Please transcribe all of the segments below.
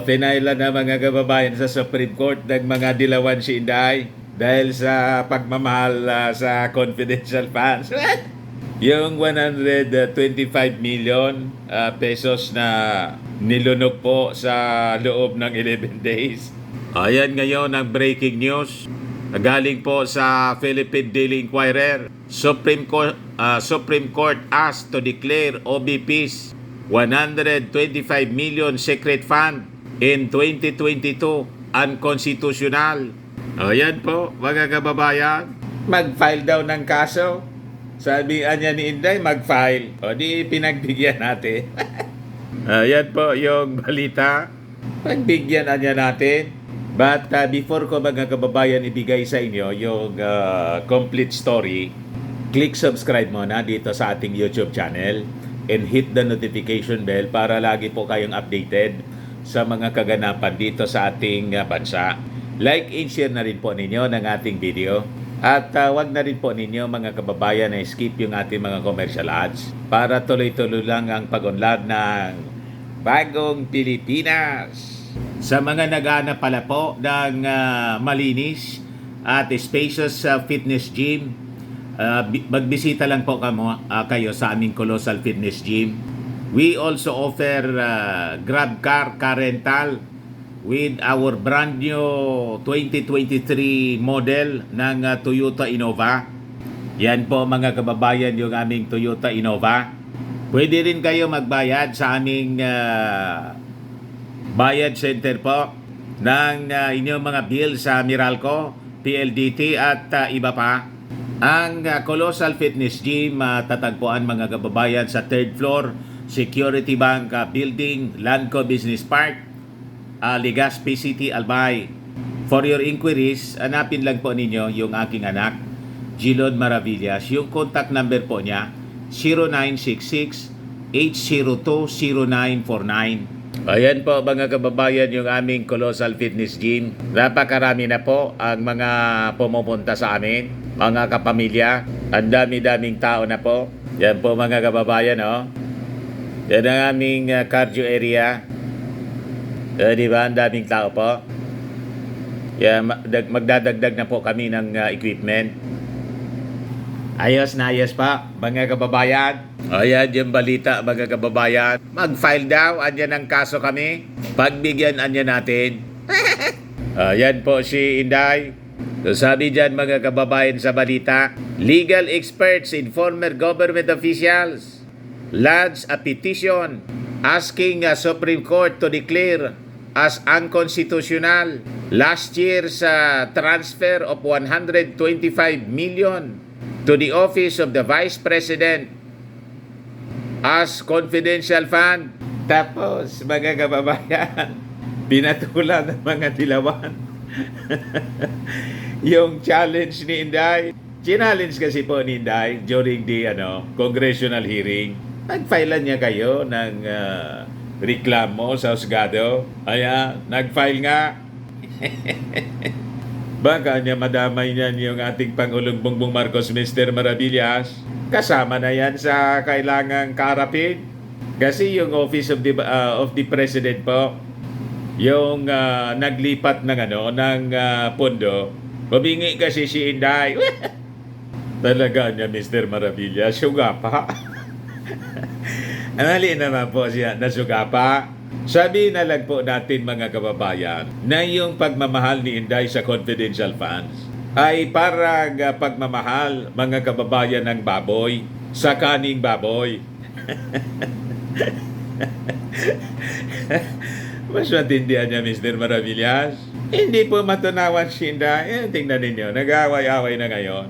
Pinailan na mga kababayan sa Supreme Court ng mga dilawan si Inday dahil sa pagmamahal sa confidential funds. Yung 125 million pesos na nilunok po sa loob ng 11 days. Ayan ngayon ang breaking news. Galing po sa Philippine Daily Inquirer. Supreme Court asked to declare OBP's 125 million secret fund in 2022 unconstitutional. Ayan po, mga kababayan. Mag-file daw ng kaso. Sabihan niya ni Inday, mag-file. O di pinagbigyan natin. Ayan po yung balita. Pagbigyan niya natin. But before ko mga kababayan ibigay sa inyo yung complete story, click subscribe muna dito sa ating YouTube channel and hit the notification bell para lagi po kayong updated sa mga kaganapan dito sa ating bansa. Like and share na rin po ninyo ng ating video. At wag na rin po ninyo mga kababayan na skip yung ating mga commercial ads para tuloy-tuloy lang ang pag-unlad ng Bagong Pilipinas. Sa mga naghahanap pala po ng malinis at spacious fitness gym, magbisita lang po kayo sa aming Colossal Fitness Gym. We also offer Grab car rental with our brand new 2023 model ng Toyota Innova. Yan po mga kababayan yung aming Toyota Innova. Pwede rin kayo magbayad sa aming bayad center po ng inyong mga bill sa Meralco, PLDT at iba pa. Ang Colossal Fitness Gym tatagpuan mga kababayan sa 3rd floor, Security Bank Building, Landco Business Park, Legazpi City, Albay. For your inquiries, hanapin lang po ninyo yung aking anak, Gilon Maravillas. Yung contact number po niya, 0966-802-0949. Ayan po mga kababayan yung aming Colossal Fitness Gym. Napakarami na po ang mga pumupunta sa amin, mga kapamilya. Ang dami-daming tao na po. Yan po mga kababayan, oh. Yan ang aming cardio area. Di ba? Ang daming tao po. Yan, magdadagdag na po kami ng equipment. Ayos na ayos pa, mga kababayan. Ayan yung balita, mga kababayan. Mag-file daw, andyan ang kaso kami. Pagbigyan andyan natin. Ayan po si Inday. So sabi dyan mga kababayan sa balita, legal experts and former government officials lodged a petition asking Supreme Court to declare as unconstitutional last year's transfer of 125 million to the office of the Vice President as confidential fund. Tapos, mga kababayan, pinatulan ng mga dilawan. Yung challenge ni Inday. Challenge kasi po ni Inday during the congressional hearing. Nag-filean niya kayo ng reklamo sa husgado. Ayan, nag-file nga. Baka niya madamay niyan yung ating Pangulong Bongbong Marcos, Mr. Maravillas. Kasama na yan sa kailangang kaharapin. Kasi yung Office of the President po, yung naglipat ng pondo, humingi kasi si Inday. Talaga niya, Mr. Maravillas, suga pa. Anali naman po siya, nasuga pa. Sabi na lang po natin mga kababayan na yung pagmamahal ni Inday sa confidential funds ay parang pagmamahal mga kababayan ng baboy sa kaning baboy. Mas matindihan niya, Mr. Maravillas. Hindi po matunawan si Inday. Tingnan ninyo, nag-away-away na ngayon.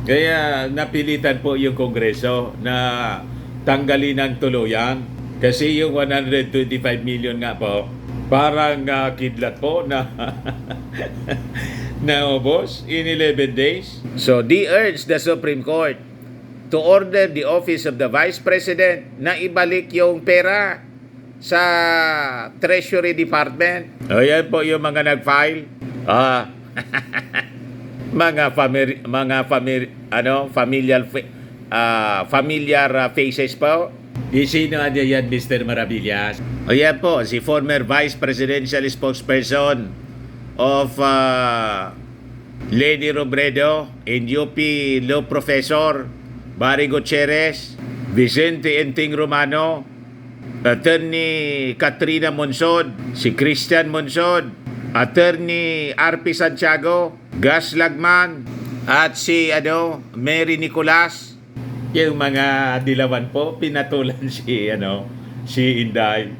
Kaya napilitan po yung Kongreso na tanggalin ng tuluyan. Kasi yung 125 million nga po, parang kidlat po na naubos in 11 days. So, they urge the Supreme Court to order the Office of the Vice President na ibalik yung pera sa Treasury Department. Ayan po yung mga nag-file. familiar faces po. Di sino yan, Mr. Maravillas? O yan po, si former Vice Presidential Spokesperson of Lady Robredo and UP Law Professor Barry Gutierrez, Vicente Enting Romano, Attorney Katrina Monsod, si Christian Monsod, Attorney RP Santiago, Gas Lagman, at si Mary Nicolas. Yung mga dilawan po, pinatulan si Inday.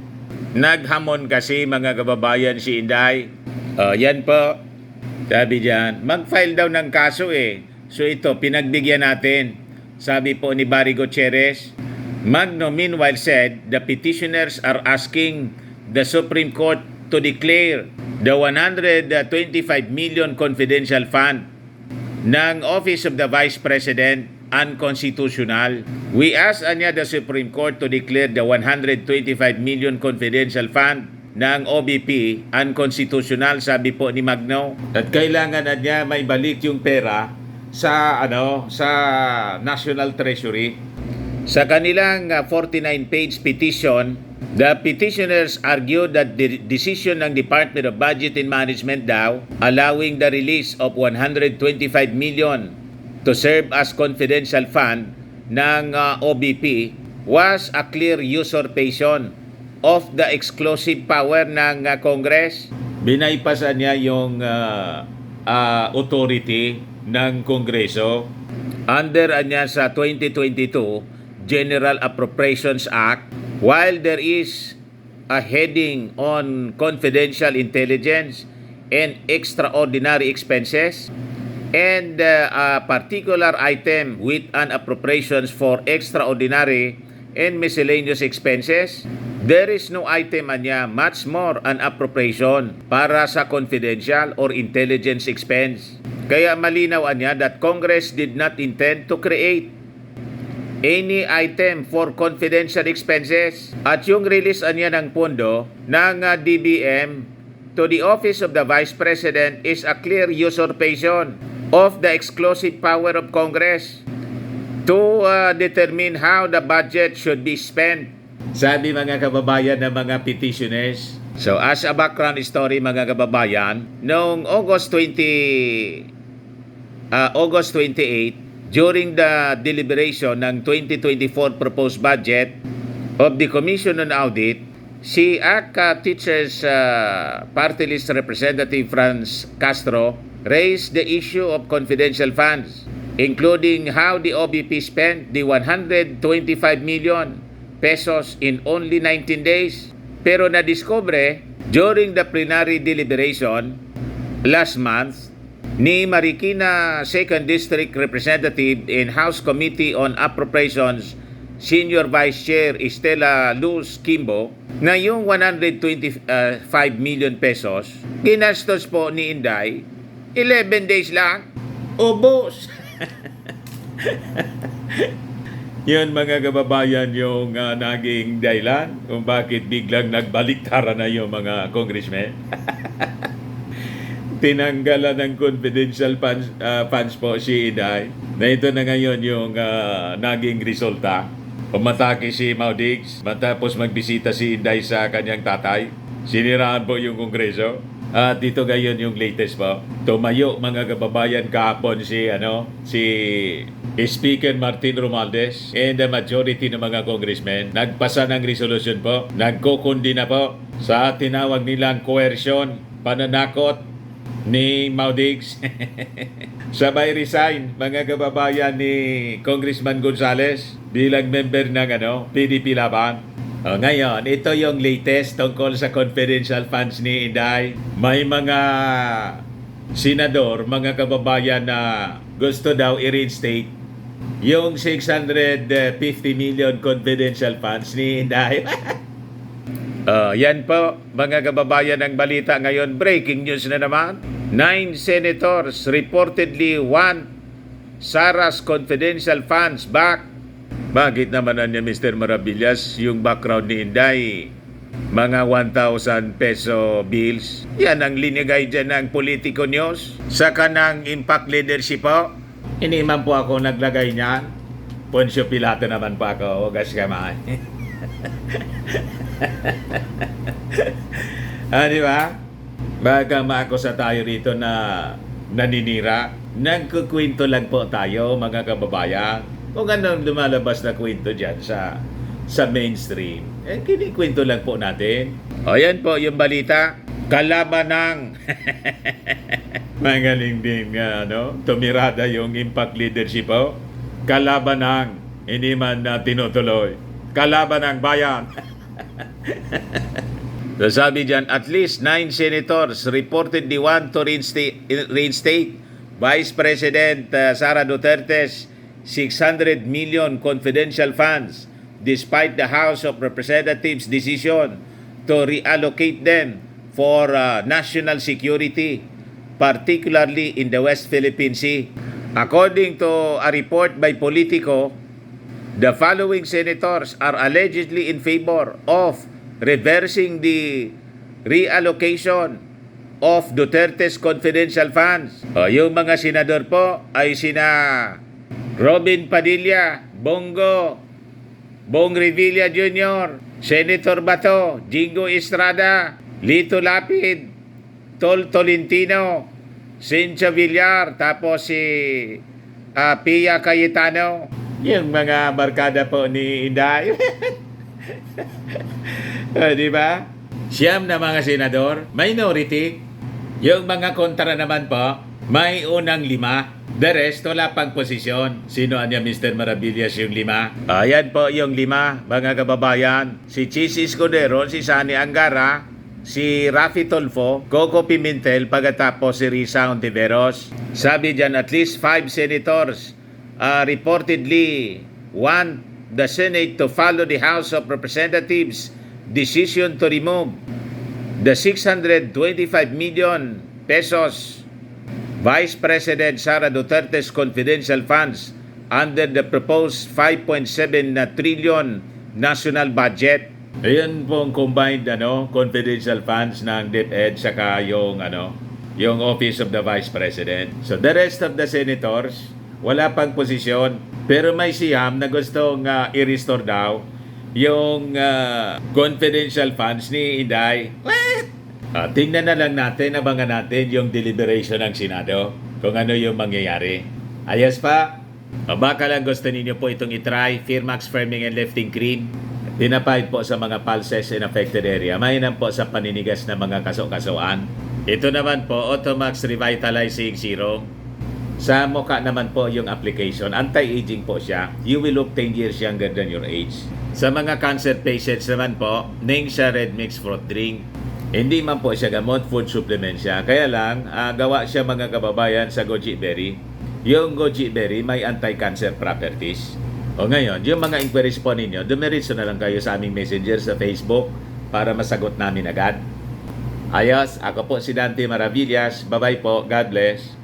Naghamon kasi mga kababayan si Inday. Yan po. Sabi diyan, mag-file daw ng kaso eh. So ito, pinagbigyan natin. Sabi po ni Barry Gutierrez, Magno meanwhile said the petitioners are asking the Supreme Court to declare the 125 million confidential fund ng Office of the Vice President unconstitutional. We ask the Supreme Court to declare the 125 million confidential fund ng OBP unconstitutional, sabi po ni Magno. At kailangan niya may balik yung pera sa National Treasury. Sa kanilang 49-page petition, the petitioners argued that the decision ng Department of Budget and Management daw allowing the release of 125 million to serve as confidential fund ng OBP was a clear usurpation of the exclusive power ng Congress. Binaypasan niya yung authority ng Kongreso under sa 2022 General Appropriations Act, while there is a heading on confidential intelligence and extraordinary expenses, and a particular item with an appropriations for extraordinary and miscellaneous expenses, there is no item much more an appropriation para sa confidential or intelligence expense. Kaya malinaw that Congress did not intend to create any item for confidential expenses. At yung release ng pondo ng DBM to the Office of the Vice President is a clear usurpation of the exclusive power of Congress to determine how the budget should be spent. Sabi mga kababayan ng mga petitioners. So as a background story mga kababayan, noong August 28, during the deliberation ng 2024 proposed budget of the Commission on Audit, si ACA Teachers Party List Representative Franz Castro raised the issue of confidential funds, including how the OBP spent the 125 million pesos in only 19 days. Pero nadiscover during the plenary deliberation last month ni Marikina 2nd District Representative in House Committee on Appropriations Senior Vice Chair Estela Luz Kimbo na yung 125 million pesos ginastos po ni Inday 11 days lang. Ubos! Yun mga kababayan yung naging dahilan kung bakit biglang nagbaliktaran na yung mga congressmen. Tinanggalan ng confidential funds po si Inday. Na ito na ngayon yung naging resulta. Umatake si Maudigs, matapos magbisita si Inday sa kanyang tatay. Siniraan po yung Kongreso. At ito ngayon yung latest po. Tumayo mga kababayan kahapon si Speaker Martin Romualdez and the majority ng mga congressmen. Nagpasa ng resolution po. Nagkukundi na po sa tinawag nilang coercion, pananakot ni Maudigs. Sabay resign mga kababayan ni Congressman Gonzales bilang member ng PDP Laban. Ngayon, ito yung latest tungkol sa confidential funds ni Inday. May mga senador, mga kababayan na gusto daw i-reinstate yung 650 million confidential funds ni Inday. Yan po, mga kababayan ng balita ngayon. Breaking news na naman. 9 senators reportedly want Sara's confidential funds back. Bakit naman niya Mr. Maravillas yung background ni Inday? Mga 1,000 peso bills. Yan ang linigay dyan ng Politico News. Sa kanang impact leadership po. Iniman po ako naglagay niyan. Poncio Pilato naman po ako. Hugas kamay. Di ba? Baka maakusa tayo rito na naninira. Nagkukwento lang po tayo, mga kababayan. Kung anong lumalabas na kwento dyan sa mainstream, kinikwento lang po natin. O yan po yung balita. Kalaban ng magaling din tumirada yung impact leadership po. Kalaban ng hindi man na tinutuloy. Kalaban ng bayan. So sabi dyan, at least 9 senators reportedly want to reinstate Vice President Sara Duterte's 600 million confidential funds despite the House of Representatives' decision to reallocate them for national security, particularly in the West Philippine Sea. According to a report by Politico, the following senators are allegedly in favor of reversing the reallocation of Duterte's confidential funds. Yung mga senador po ay sina Robin Padilla, Bong Revilla Jr., Senator Bato, Jingo Estrada, Lito Lapid, Tol Tolentino, Cynthia Villar, tapos si Pia Cayetano. Yung mga barkada po ni Inday. Di ba? Siyam na mga senador, minority. Yung mga kontra naman po, may unang 5. The rest, wala pang posisyon. Sino niya, Mr. Maravillas, yung 5? Ayan po yung 5, mga kababayan. Si Chis Escudero, si Sani Angara, si Rafi Tolfo, Coco Pimentel, pagkatapos si Risa Ontiveros. Sabi dyan, at least 5 senators reportedly want the Senate to follow the House of Representatives' decision to remove the 625 million pesos Vice President Sara Duterte's confidential funds under the proposed 5.7 trillion national budget. Ayan pong combined confidential funds ng DepEd saka yung Office of the Vice President. So the rest of the senators wala pang posisyon, pero may siyam na gustong i-restore daw yung confidential funds ni Inday. Tingnan na lang natin, abangan natin yung deliberation ng Senado kung ano yung mangyayari. Ayos pa? O baka lang gusto ninyo po itong itry, Firmax Firming and Lifting Cream. Pinapahid po sa mga pulses in affected area. Mainam po sa paninigas na mga kaso-kasuan. Ito naman po, Automax Revitalizing Serum. Sa mukha naman po yung application. Anti-aging po siya. You will look 10 years younger than your age. Sa mga cancer patients naman po, Ningxia Red Mix Fruit Drink. Hindi man po siya gamot, food supplement siya. Kaya lang, gawa siya mga kababayan sa goji berry. Yung goji berry may anti-cancer properties. O ngayon, yung mga inquiries po ninyo, dumiritso na lang kayo sa aming messenger sa Facebook para masagot namin agad. Ayos, ako po si Dante Maravillas. Bye-bye po. God bless.